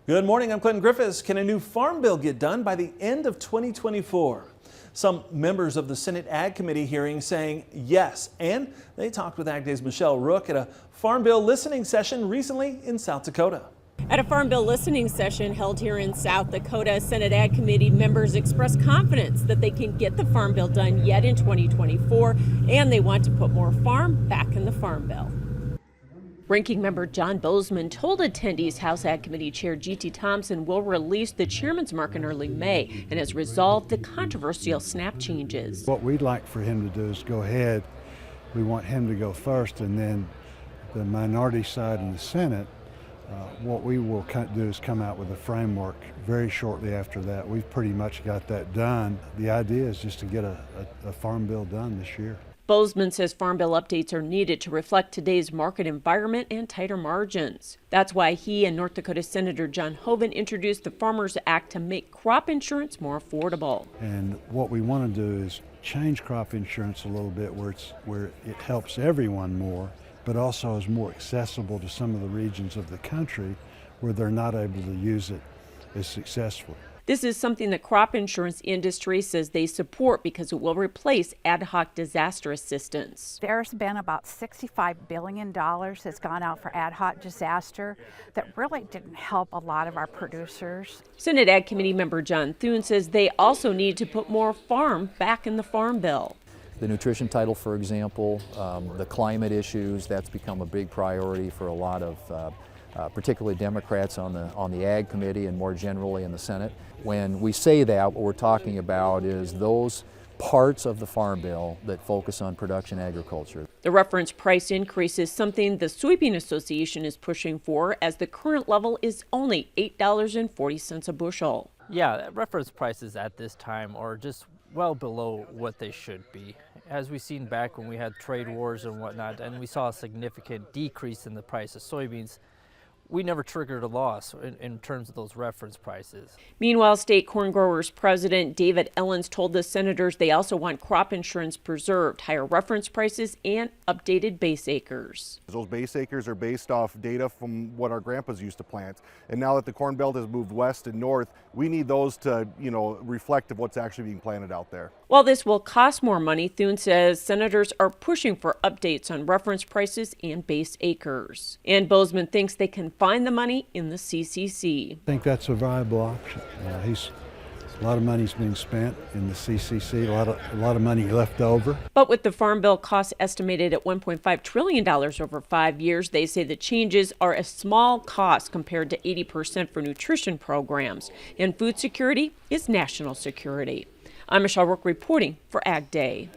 Good morning, I'm Clinton Griffiths. Can a new farm bill get done by the end of 2024? Some members of the Senate Ag Committee hearing saying yes, and they talked with Ag Day's Michelle Rook at a farm bill listening session recently in South Dakota. At a farm bill listening session held here in South Dakota, Senate Ag Committee members expressed confidence that they can get the farm bill done yet in 2024, and they want to put more farm back in the farm bill. Ranking member John Bozeman told attendees House Ag Committee Chair G.T. Thompson will release the chairman's mark in early May and has resolved the controversial SNAP changes. What we'd like for him to do is go ahead. We want him to go first, and then the minority side in the Senate, what we will do is come out with a framework very shortly after that. We've pretty much got that done. The idea is just to get a farm bill done this year. Bozeman says farm bill updates are needed to reflect today's market environment and tighter margins. That's why he and North Dakota Senator John Hoeven introduced the Farmers Act to make crop insurance more affordable. And what we want to do is change crop insurance a little bit where it helps everyone more, but also is more accessible to some of the regions of the country where they're not able to use it as successfully. This is something the crop insurance industry says they support because it will replace ad hoc disaster assistance. There's been about $65 billion that's gone out for ad hoc disaster that really didn't help a lot of our producers. Senate Ag Committee member John Thune says they also need to put more farm back in the farm bill. The nutrition title, for example, the climate issues, that's become a big priority for a lot of particularly Democrats on the Ag Committee and more generally in the Senate. When we say that, what we're talking about is those parts of the Farm Bill that focus on production agriculture. The reference price increase is something the Soybean Association is pushing for, as the current level is only $8.40 a bushel. Yeah, reference prices at this time are just well below what they should be. As we've seen back when we had trade wars and whatnot, and we saw a significant decrease in the price of soybeans, we never triggered a loss in terms of those reference prices. Meanwhile, state corn growers president David Ellens told the senators they also want crop insurance preserved, higher reference prices, and updated base acres. Those base acres are based off data from what our grandpas used to plant. And now that the Corn Belt has moved west and north, we need those to, reflect of what's actually being planted out there. While this will cost more money, Thune says senators are pushing for updates on reference prices and base acres. And Bozeman thinks they can find the money in the CCC. I think that's a viable option. A lot of money's being spent in the CCC, a lot of money left over. But with the Farm Bill costs estimated at $1.5 trillion over 5 years, they say the changes are a small cost compared to 80% for nutrition programs. And food security is national security. I'm Michelle Rook reporting for Ag Day.